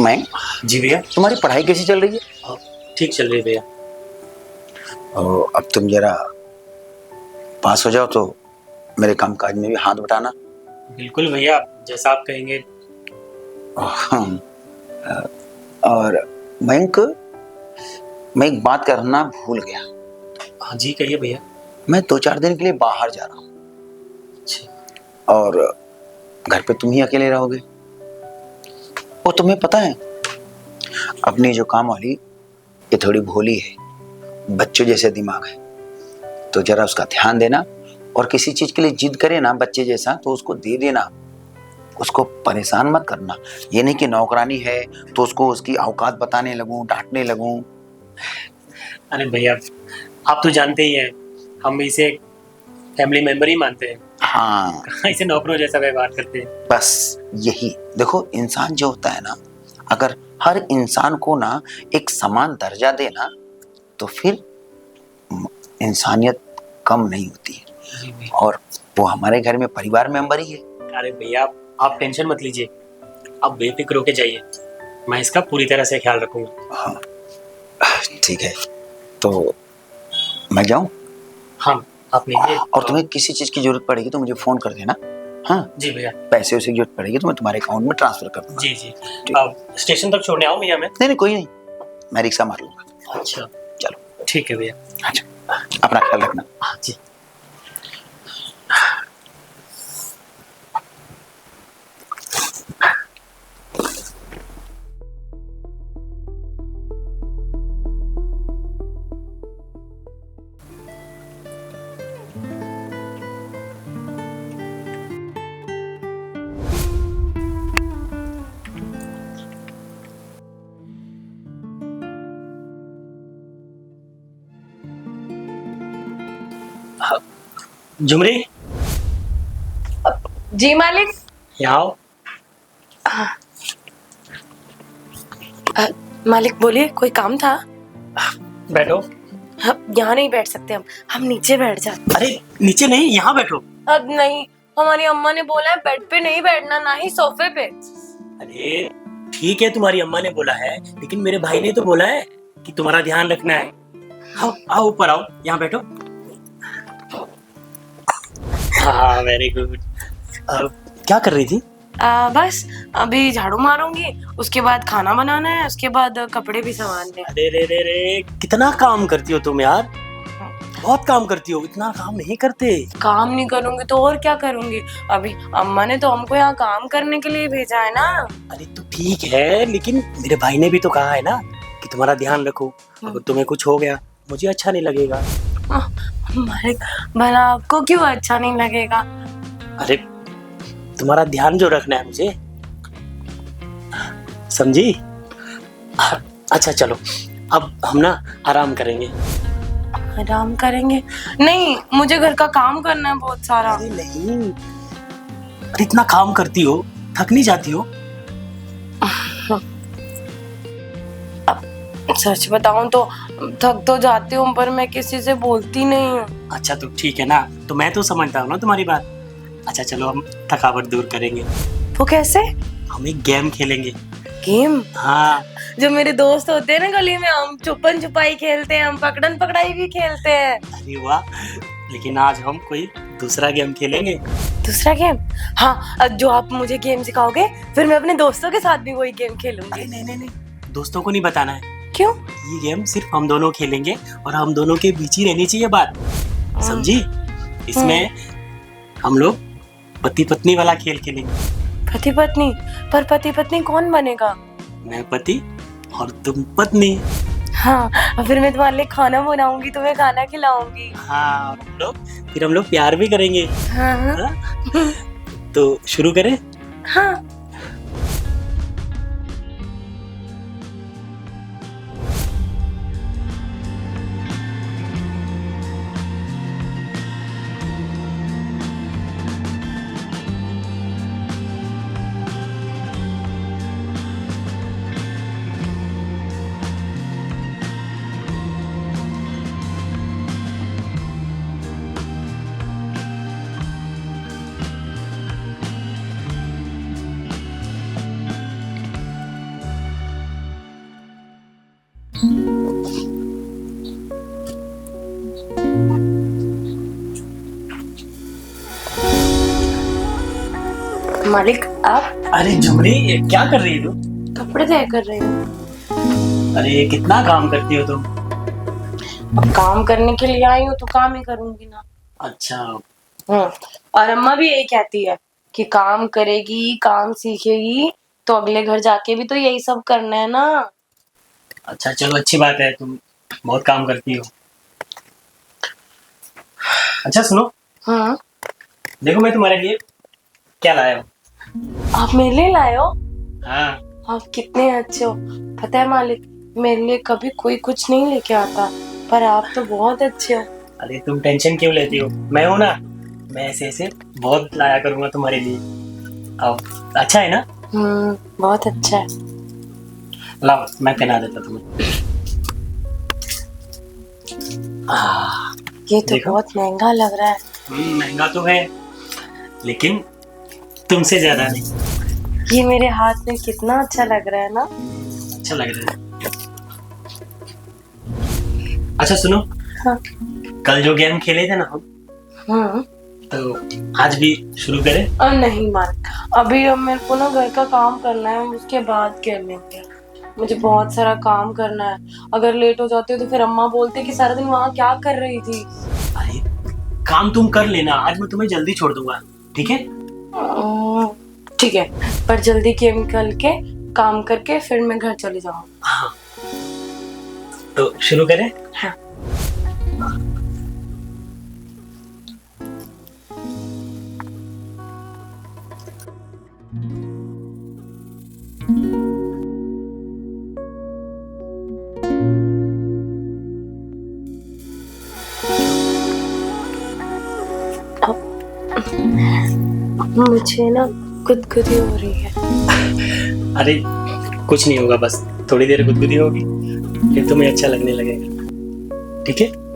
मैं जी भैया। तुम्हारी पढ़ाई कैसी चल रही है? ठीक चल रही है भैया। अब तुम जरा पास हो जाओ तो मेरे काम काज में भी हाथ बटाना। बिल्कुल भैया, जैसा आप कहेंगे। हाँ, और मयंक, मैं एक बात करना भूल गया। हाँ जी कहिए भैया। मैं 2-4 दिन के लिए बाहर जा रहा हूँ अच्छा। और घर पे तुम ही अकेले रहोगे। और तुम्हें पता है, अपनी जो काम वाली ये थोड़ी भोली है, बच्चों जैसे दिमाग है, तो जरा उसका ध्यान देना। और किसी चीज के लिए जिद करे ना बच्चे जैसा तो उसको दे देना, उसको परेशान मत करना। ये नहीं कि नौकरानी है तो उसको उसकी औकात बताने लगूं, डांटने लगूं। अरे भैया, आप तो जानते ही हैं, हम इसे फैमिली मेंबर ही मानते हैं। हाँ, कहाँ इसे नौकरों जैसा व्यवहार करते हैं। बस यही देखो, इंसान जो होता है ना, अगर हर इंसान को ना एक समान दर्जा देना तो फिर इंसानियत कम नहीं होती है। जी भैया। और वो हमारे घर में परिवार मेंबर ही है। अरे भैया, आप टेंशन मत लीजिए, आप बेफिक्र होके जाइए, मैं इसका पूरी तरह से ख्याल रखूंगा। हाँ, ठीक है, तो मैं जाऊं? हाँ, आप लीजिए। और तुम्हें किसी चीज की जरूरत पड़ेगी तो मुझे फोन कर देना। हाँ, जी भैया। पैसे वैसे की जरूरत पड़ेगी तो मैं तुम्हारे अकाउंट में ट्रांसफर कर दूंगा। जी जी। आप स्टेशन तक छोड़ने आओ भैया मैं। नहीं नहीं, कोई नहीं, मैं रिक्शा मार लूंगा। अच्छा चलो, ठीक है भैया। अच्छा, अपना ख्याल रखना। हाँ जी। झुमरी, जी मालिक। यहाँ आओ। मालिक बोलिए, कोई काम था? बैठो। यहाँ नहीं बैठ सकते हम नीचे बैठ जाते। अरे नीचे नहीं, यहाँ बैठो। अब नहीं, हमारी अम्मा ने बोला है बेड पे नहीं बैठना, ना ही सोफे पे। अरे ठीक है, तुम्हारी अम्मा ने बोला है, लेकिन मेरे भाई ने तो बोला है कि तुम्हारा ध्यान रखना है। आओ आओ, ऊपर आओ, यहाँ बैठो। हाँ वेरी गुड। क्या कर रही थी? बस अभी झाड़ू मारूंगी, उसके बाद खाना बनाना है, उसके बाद कपड़े भी संभालने हैं। अरे रे रे रे, कितना काम करती हो तुम यार, बहुत काम करती हो। इतना काम नहीं करते। काम नहीं करूंगी तो और क्या करूंगी? अभी अम्मा ने तो हमको यहाँ काम करने के लिए भेजा है ना। अरे तो ठीक है, लेकिन मेरे भाई ने भी तो कहा है ना कि तुम्हारा ध्यान रखो, अगर तुम्हें कुछ हो गया मुझे अच्छा नहीं लगेगा। मालिक, भला आपको क्यों अच्छा नहीं लगेगा? अरे तुम्हारा ध्यान जो रखना है मुझे, समझी? अच्छा चलो, अब हम ना आराम करेंगे। आराम करेंगे? नहीं, मुझे घर का काम करना है बहुत सारा। अरे नहीं, अरे इतना काम करती हो, थक नहीं जाती हो? सच बताऊं तो थक तो जाती हूँ, पर मैं किसी से बोलती नहीं हूँ। अच्छा तो ठीक है ना, तो मैं तो समझता हूँ ना तुम्हारी बात। अच्छा चलो, हम थकावट दूर करेंगे। वो कैसे? हम एक गेम खेलेंगे। गेम? हाँ। जो मेरे दोस्त होते हैं ना गली में, हम छुपन छुपाई खेलते हैं, हम पकड़न पकड़ाई भी खेलते हैं। अरे वाह, लेकिन आज हम कोई दूसरा गेम खेलेंगे। दूसरा गेम? हाँ, जो आप मुझे गेम सिखाओगे फिर मैं अपने दोस्तों के साथ भी वही गेम खेलूंगी। अरे नहीं नहीं नहीं, दोस्तों को नहीं बताना है। क्यों? ये गेम सिर्फ हम दोनों खेलेंगे और हम दोनों के बीच ही रहनी चाहिए बात, समझी? इसमें हम लोग पति पत्नी वाला खेल खेलेंगे। पति पत्नी? पर पति पत्नी कौन बनेगा? मैं पति और तुम पत्नी। हाँ, फिर मैं तुम्हारे लिए खाना बनाऊंगी, तुम्हें खाना खिलाऊंगी। हाँ, फिर हम लोग प्यार भी करेंगे। हाँ हाँ। हाँ? तो शुरू करें? हाँ। मालिक आप अरे झुमरी, ये क्या कर रही हो तुम? कपड़े तय कर रहे हो? अरे कितना काम करती हो तुम। अब काम करने के लिए आई हूँ तो काम ही करूंगी ना। अच्छा। और अम्मा भी यही कहती है कि काम करेगी, काम सीखेगी तो अगले घर जाके भी तो यही सब करना है ना। अच्छा चलो, अच्छी बात है, तुम बहुत काम करती हो। अच्छा सुनो, हाँ, देखो मैं तुम्हारे लिए क्या लाया हूँ। आप मेरे लिए लाए हो? हाँ। आप कितने अच्छे हो। पता है मालिक, मेरे लिए कभी कोई कुछ नहीं लेके आता, पर आप तो बहुत अच्छे हो। अरे तुम टेंशन क्यों लेती हो, मैं हूं ना, मैं ऐसे ऐसे बहुत लाया करूंगा तुम्हारे लिए। अब अच्छा है ना? बहुत अच्छा है। लाओ मैं पहना देता तुम्हें। ये तो देखो। बहुत महंगा लग रहा है। महंगा तो है, लेकिन तुमसे ज्यादा नहीं। ये मेरे हाथ में कितना अच्छा लग रहा है ना। अच्छा लग रहा है। अच्छा सुनो, हाँ। कल जो गेम खेले थे ना हम, तो आज भी शुरू करें? और नहीं मालिक, अभी अब मेरे को ना घर का काम करना है, उसके बाद खेल लेंगे। मुझे बहुत सारा काम करना है। अगर लेट हो जाते हो तो फिर अम्मा बोलते कि सारा दिन वहाँ क्या कर रही थी। अरे काम तुम कर लेना, आज मैं तुम्हें जल्दी छोड़ दूंगा, ठीक है? ठीक है, पर जल्दी गेम खेल के काम करके फिर मैं घर चली जाऊँ। हाँ, तो शुरू करें? हाँ। मुझे ना गुदगुदी हो रही है। अरे कुछ नहीं होगा, बस थोड़ी देर गुदगुदी होगी, फिर तुम्हें अच्छा लगने लगेगा, ठीक है?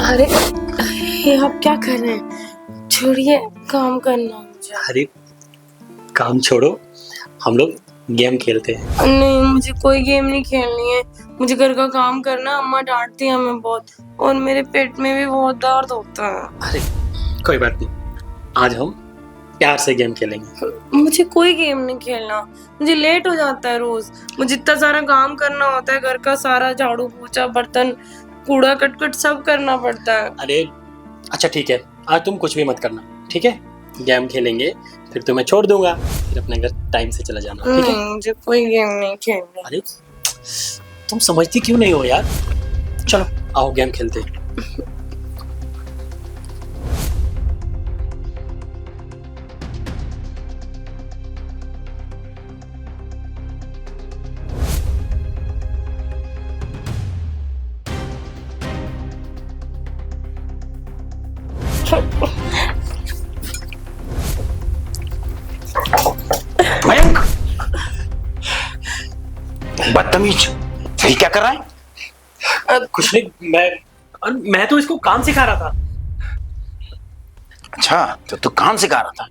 अरे ये आप क्या कर रहे हैं? छोड़िए, काम करना मुझे। अरे काम छोड़ो, हम लोग गेम खेलते हैं। नहीं, मुझे कोई गेम नहीं खेलनी है। मुझे घर का काम करना, अम्मा डांटती है हमें बहुत, और मेरे पेट में भी बहुत दर्द होता है। अरे कोई बात नहीं, आज हम प्यार से गेम खेलेंगे। मुझे कोई गेम नहीं खेलना, मुझे लेट हो जाता है रोज। मुझे इतना सारा काम करना होता है, घर का सारा झाड़ू पोछा बर्तन कूड़ा कटकट सब करना पड़ता है। अरे अच्छा ठीक है, आज तुम कुछ भी मत करना, ठीक है? गेम खेलेंगे, फिर तुम्हें छोड़ दूंगा, फिर अपने घर टाइम से चला जाना, ठीक है? मुझे कोई गेम नहीं खेलना। अरे तुम समझती क्यों नहीं हो यार? चलो आओ गेम खेलते हैं। मयंक, बदतमीज, सही क्या कर रहा है? कुछ नहीं, मैं तो इसको काम सिखा रहा था। अच्छा, तो तू काम सिखा रहा था?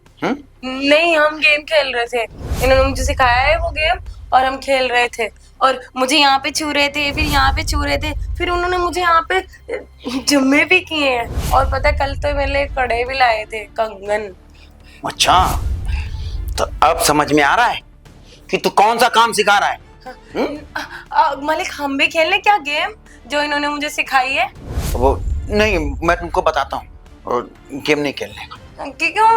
नहीं, हम गेम खेल रहे थे। इन्होंने मुझे सिखाया है वो गेम, और हम खेल रहे थे। और मुझे यहाँ पे छू रहे थे, फिर यहाँ पे छू रहे थे, फिर उन्होंने मुझे यहाँ पे जुम्मे भी किए हैं। और पता है, कल तो मेरे लिए कड़े भी लाए थे, कंगन। अच्छा, तो अब समझ में आ रहा है कि तू कौन सा काम सिखा रहा है। मालिक हम भी खेल लें क्या गेम जो इन्होंने मुझे सिखाई है? वो नहीं, मैं तुमको बताता हूँ, गेम नहीं खेलने का। क्यों?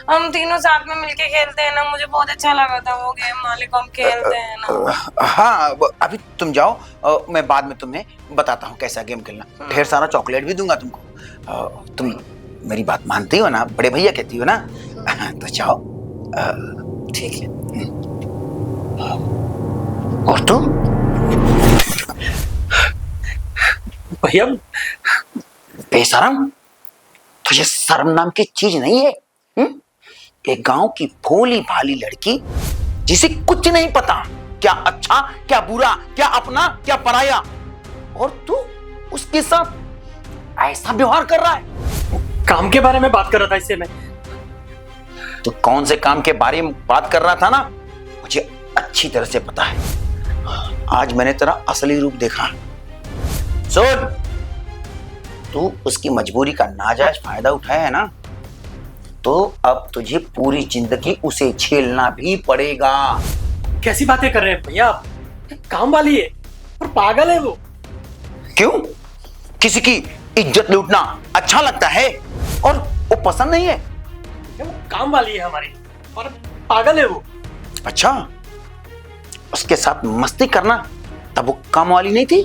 हम तीनों साथ में मिलके खेलते हैं ना, मुझे बहुत अच्छा लगा था वो गेम मालिक, हम खेलते हैं ना। हाँ, अभी तुम जाओ, मैं बाद में तुम्हें बताता हूँ कैसा गेम खेलना। ढेर सारा चॉकलेट भी दूंगा तुमको। तुम मेरी बात मानती हो ना, बड़े भैया कहती हो ना? तो जाओ। ठीक है। और तुम? भैया बेशरम, तुझे शर्म नाम की चीज नहीं है? एक गांव की भोली भाली लड़की जिसे कुछ नहीं पता, क्या अच्छा क्या बुरा, क्या अपना क्या पराया, और तू उसके साथ ऐसा व्यवहार कर रहा है। काम के बारे में बात कर रहा था इससे मैं। तो कौन से काम के बारे में बात कर रहा था ना, मुझे अच्छी तरह से पता है। आज मैंने तेरा असली रूप देखा। सुन, तू उसकी मजबूरी का नाजायज फायदा उठाया है ना, तो अब तुझे पूरी जिंदगी उसे झेलना भी पड़ेगा। कैसी बातें कर रहे हैं भैया आप? काम वाली है और पागल है वो। क्यों? किसी की इज्जत लूटना अच्छा लगता है और वो पसंद नहीं है? वो काम वाली है हमारी और पागल है वो। अच्छा, उसके साथ मस्ती करना तब वो काम वाली नहीं थी?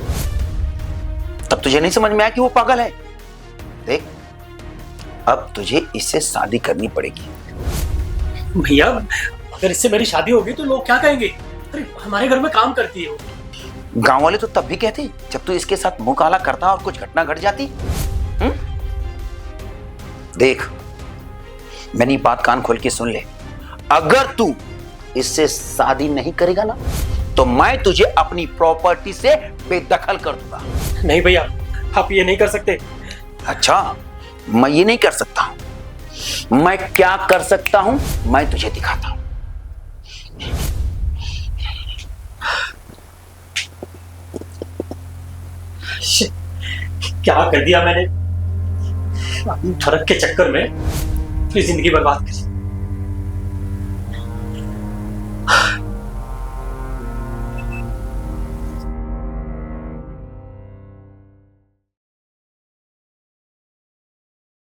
तब तुझे नहीं समझ में आया कि वो पागल है? देख, अब तुझे इससे शादी करनी पड़ेगी। भैया अगर इससे मेरी शादी होगी तो लोग क्या कहेंगे? अरे हमारे घर में काम करती है वो। गांव वाले तो तब भी कहते जब तू इसके साथ मुंह काला करता और कुछ घटना घट जाती। देख, मेरी बात कान खोल के सुन ले, अगर तू इससे शादी नहीं करेगा ना, तो मैं तुझे अपनी प्रॉपर्टी से बेदखल कर दूंगा। नहीं भैया, आप ये नहीं कर सकते। अच्छा, मैं ये नहीं कर सकता हूं। मैं क्या कर सकता हूं, मैं तुझे दिखाता हूं। क्या कर दिया मैंने? अपनी ठरक के चक्कर में अपनी जिंदगी बर्बाद कर दी।